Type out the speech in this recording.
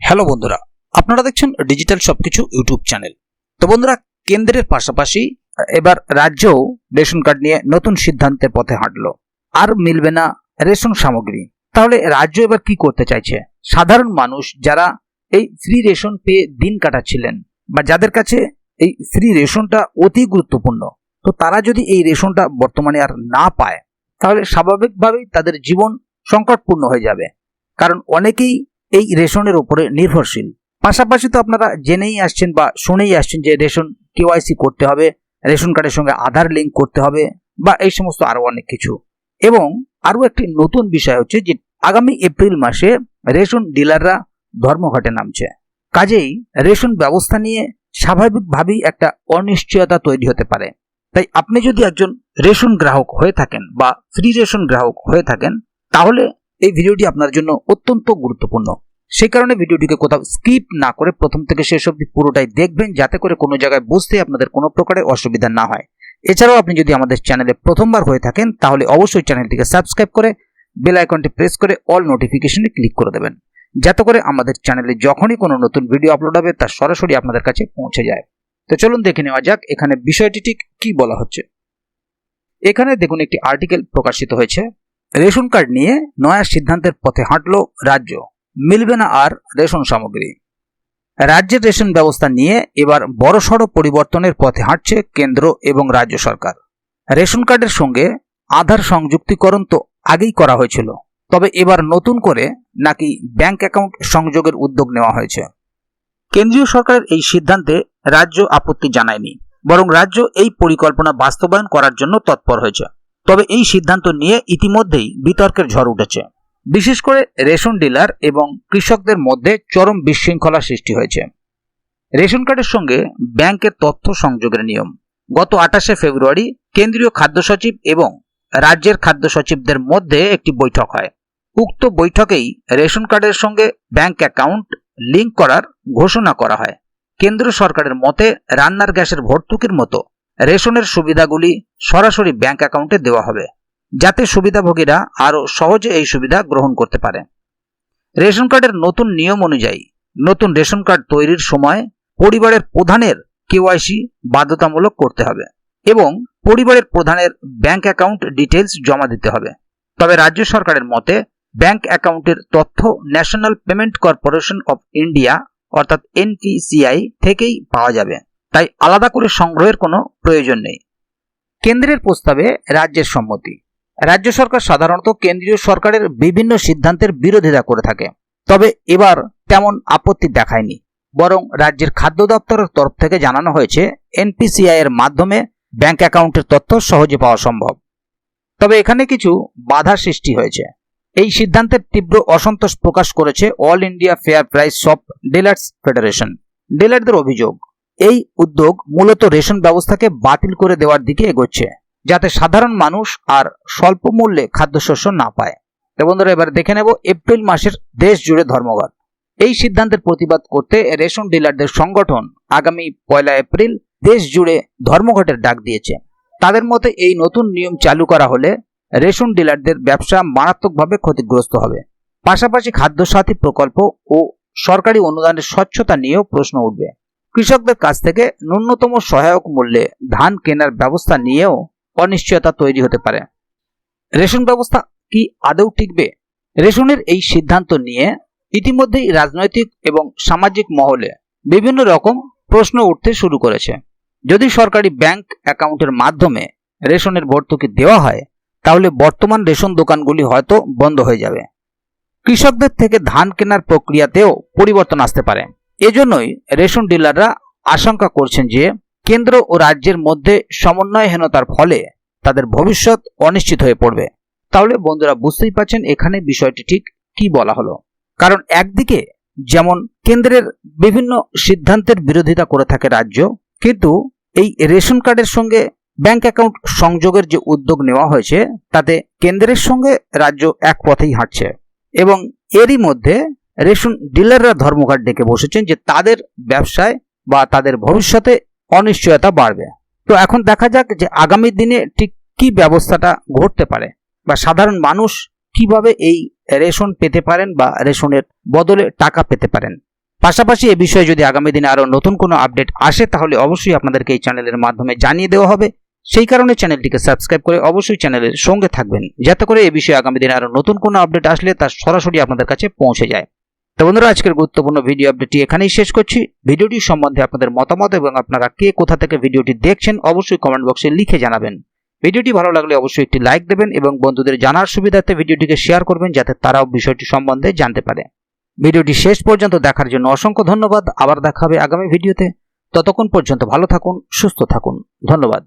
Hello বন্ধুরা, আপনারা দেখছেন ডিজিটাল সবকিছু ইউটিউব চ্যানেল। তো বন্ধুরা, কেন্দ্রের পাশাপাশি এবার রাজ্যও রেশন কার্ড নিয়ে নতুন সিদ্ধান্তের পথে হাঁটলো। আর মিলবে না রেশন সামগ্রী। তাহলে রাজ্য এবার কি করতে চাইছে? সাধারণ মানুষ যারা এই ফ্রি রেশন পেয়ে দিন কাটাচ্ছিলেন বা যাদের কাছে এই ফ্রি রেশনটা অতি গুরুত্বপূর্ণ, তো তারা যদি এই রেশনটা বর্তমানে আর না পায়, তাহলে স্বাভাবিকভাবেই তাদের জীবন সংকটপূর্ণ হয়ে যাবে। কারণ অনেকেই এই রেশনের উপরে নির্ভরশীল। পাশাপাশি তো আপনারা জেনেই আসছেন বা শুনেই আসছেন যে রেশন কেওয়াইসি করতে হবে, রেশন কার্ডের সঙ্গে আধার লিঙ্ক করতে হবে বা এই সমস্ত আরো অনেক কিছু। এবং আরো একটি নতুন বিষয় হচ্ছে যে আগামী এপ্রিল মাসে রেশন ডিলাররা ধর্মঘটে নামছে। কাজেই রেশন ব্যবস্থা নিয়ে স্বাভাবিকভাবেই একটা অনিশ্চয়তা তৈরি হতে পারে। তাই আপনি যদি একজন রেশন গ্রাহক হয়ে থাকেন বা ফ্রি রেশন গ্রাহক হয়ে থাকেন, তাহলে এই ভিডিওটি আপনার জন্য অত্যন্ত গুরুত্বপূর্ণ। সেই কারণে ভিডিওটিকে কোথাও স্কিপ না করে প্রথম থেকে শেষ অবধি পুরোটাই দেখবেন, যাতে করে কোনো জায়গায় বুঝতে আপনাদের কোনো প্রকারের অসুবিধা না হয়। এছাড়াও আপনি যদি আমাদের চ্যানেলে প্রথমবার হয়ে থাকেন, তাহলে অবশ্যই চ্যানেলটিকে সাবস্ক্রাইব করে বেল আইকনটি প্রেস করে অল নোটিফিকেশনে ক্লিক করে দেবেন, যাতে করে আমাদের চ্যানেলে যখনই কোনো নতুন ভিডিও আপলোড হবে তা সরাসরি আপনাদের কাছে পৌঁছে যায়। তো চলুন দেখে নেওয়া যাক এখানে বিষয়টি ঠিক কি বলা হচ্ছে। এখানে দেখুন একটি আর্টিকেল প্রকাশিত হয়েছে। রেশন কার্ড নিয়ে নয়া সিদ্ধান্তের পথে হাঁটল রাজ্য, মিলবে না আর রেশন সামগ্রী। রাজ্যের রেশন ব্যবস্থা নিয়ে এবার বড়সড় পরিবর্তনের পথে হাঁটছে কেন্দ্র এবং রাজ্য সরকার। রেশন কার্ডের সঙ্গে আধার সংযুক্তিকরণ তো আগেই করা হয়েছিল, তবে এবার নতুন করে নাকি ব্যাংক অ্যাকাউন্ট সংযোগের উদ্যোগ নেওয়া হয়েছে। কেন্দ্রীয় সরকারের এই সিদ্ধান্তে রাজ্য আপত্তি জানায়নি, বরং রাজ্য এই পরিকল্পনা বাস্তবায়ন করার জন্য তৎপর হয়েছে। তবে এই সিদ্ধান্ত নিয়ে ইতিমধ্যেই বিতর্কের ঝড় উঠেছে। বিশেষ করে রেশন ডিলার এবং কৃষকদের মধ্যে চরম বিশৃঙ্খলা সৃষ্টি হয়েছে। রেশন কার্ডের সঙ্গে ব্যাংকের তথ্য সংযোগের নিয়ম। গত 28শে ফেব্রুয়ারি কেন্দ্রীয় খাদ্য সচিব এবং রাজ্যের খাদ্য সচিবদের মধ্যে একটি বৈঠক হয়। উক্ত বৈঠকেই রেশন কার্ডের সঙ্গে ব্যাংক অ্যাকাউন্ট লিঙ্ক করার ঘোষণা করা হয়। কেন্দ্র সরকারের মতে রান্নার গ্যাসের ভর্তুকির মতো রেশনের সুবিধাগুলি সরাসরি ব্যাংক অ্যাকাউন্টে দেওয়া হবে, যাতে সুবিধাভোগীরা আরও সহজে এই সুবিধা গ্রহণ করতে পারে। রেশন কার্ডের নতুন নিয়ম অনুযায়ী নতুন রেশন কার্ড তৈরির সময় পরিবারের প্রধানের কেওয়াইসি বাধ্যতামূলক করতে হবে এবং পরিবারের প্রধানের ব্যাংক অ্যাকাউন্ট ডিটেলস জমা দিতে হবে। তবে রাজ্য সরকারের মতে ব্যাংক অ্যাকাউন্টের তথ্য national payment corporation of India অর্থাৎ এনপিসিআই থেকেই পাওয়া যাবে, তাই আলাদা করে সংগ্রহের কোনো প্রয়োজন নেই। কেন্দ্রের প্রস্তাবে রাজ্যের সম্মতি। রাজ্য সরকার সাধারণত কেন্দ্রীয় সরকারের বিভিন্ন সিদ্ধান্তের বিরোধিতা করে থাকে, তবে এবার তেমন আপত্তি দেখায়নি। বরং রাজ্যের খাদ্য দপ্তরের তরফ থেকে জানানো হয়েছে এনপিসিআই এর মাধ্যমে ব্যাংক অ্যাকাউন্টের তথ্য সহজে পাওয়া সম্ভব। তবে এখানে কিছু বাধা সৃষ্টি হয়েছে। এই সিদ্ধান্তের তীব্র অসন্তোষ প্রকাশ করেছে all India fair price shop dealers federation. ডিলারদের অভিযোগ, এই উদ্যোগ মূলত রেশন ব্যবস্থাকে বাতিল করে দেওয়ার দিকে এগোচ্ছে, যাতে সাধারণ মানুষ আর স্বল্প মূল্যে খাদ্যশস্য না পায়। তো বন্ধুরা, এবার দেখে নেব এপ্রিল মাসের দেশ জুড়ে ধর্মঘট। এই সিদ্ধান্তের প্রতিবাদ করতে রেশন ডিলারদের সংগঠন আগামী 1 এপ্রিল দেশ জুড়ে ধর্মঘটের ডাক দিয়েছে। তাদের মতে এই নতুন নিয়ম চালু করা হলে রেশন ডিলারদের ব্যবসা মারাত্মকভাবে ক্ষতিগ্রস্ত হবে। পাশাপাশি খাদ্য সাথী প্রকল্প ও সরকারি অনুদানের স্বচ্ছতা নিয়েও প্রশ্ন উঠবে। কৃষকদের কাছ থেকে ন্যূনতম সহায়ক মূল্যে ধান কেনার ব্যবস্থা নিয়েও অনিশ্চয়তা তৈরি হতে পারে। রেশন ব্যবস্থা কি আদৌ টিকবে? রেশনের এই সিদ্ধান্ত নিয়ে ইতিমধ্যেই রাজনৈতিক এবং সামাজিক মহলে বিভিন্ন রকম প্রশ্ন উঠতে শুরু করেছে। যদি সরকারি ব্যাংক অ্যাকাউন্টের মাধ্যমে রেশনের ভর্তুকি দেওয়া হয়, তাহলে বর্তমান রেশন দোকানগুলি হয়তো বন্ধ হয়ে যাবে। কৃষকদের থেকে ধান কেনার প্রক্রিয়াতেও পরিবর্তন আসতে পারে। এজন্যই রেশন ডিলাররা আশঙ্কা করছেন যে কেন্দ্র ও রাজ্যের মধ্যে সমন্বয়হীনতার ফলে তাদের ভবিষ্যৎ অনিশ্চিত হয়ে পড়বে। তাহলে বন্ধুরা, বুঝতেই পারছেন এখানে বিষয়টি ঠিক কি বলা হলো। কারণ একদিকে যেমন কেন্দ্রের বিভিন্ন সিদ্ধান্তের বিরোধিতা করে থাকে রাজ্য, কিন্তু এই রেশন কার্ডের সঙ্গে ব্যাংক অ্যাকাউন্ট সংযোগের যে উদ্যোগ নেওয়া হয়েছে তাতে কেন্দ্রের সঙ্গে রাজ্য এক পথেই হাঁটছে। এবং এরই মধ্যে রেশন ডিলাররা ধর্মঘট ডেকে বসেছেন যে তাদের ব্যবসায় বা তাদের ভবিষ্যতে অনিশ্চয়তা বাড়বে। তো এখন দেখা যাক যে আগামী দিনে ঠিক কি ব্যবস্থাটা ঘটতে পারে বা সাধারণ মানুষ কিভাবে এই রেশন পেতে পারেন বা রেশনের বদলে টাকা পেতে পারেন। পাশাপাশি এ বিষয়ে যদি আগামী দিনে আরও নতুন কোনো আপডেট আসে তাহলে অবশ্যই আপনাদেরকে এই চ্যানেলের মাধ্যমে জানিয়ে দেওয়া হবে। সেই কারণে চ্যানেলটিকে সাবস্ক্রাইব করে অবশ্যই চ্যানেলের সঙ্গে থাকবেন, যাতে করে এই বিষয়ে আগামী দিনে আরও নতুন কোনো আপডেট আসলে তা সরাসরি আপনাদের কাছে পৌঁছে যায়। তো বন্ধুরা, আজকের গুরুত্বপূর্ণ ভিডিও আপডেটটি এখানেই শেষ করছি। ভিডিওটি সম্বন্ধে আপনাদের মতামত এবং আপনারা কে কোথা থেকে ভিডিওটি দেখছেন অবশ্যই কমেন্ট বক্সে লিখে জানাবেন। ভিডিওটি ভালো লাগলে অবশ্যই একটি লাইক দেবেন এবং বন্ধুদের জানার সুবিধার্থে ভিডিওটিকে শেয়ার করবেন, যাতে তারাও বিষয়টি সম্বন্ধে জানতে পারে। ভিডিওটি শেষ পর্যন্ত দেখার জন্য অসংখ্য ধন্যবাদ। আবার দেখা হবে আগামী ভিডিওতে। ততক্ষণ পর্যন্ত ভালো থাকুন, সুস্থ থাকুন। ধন্যবাদ।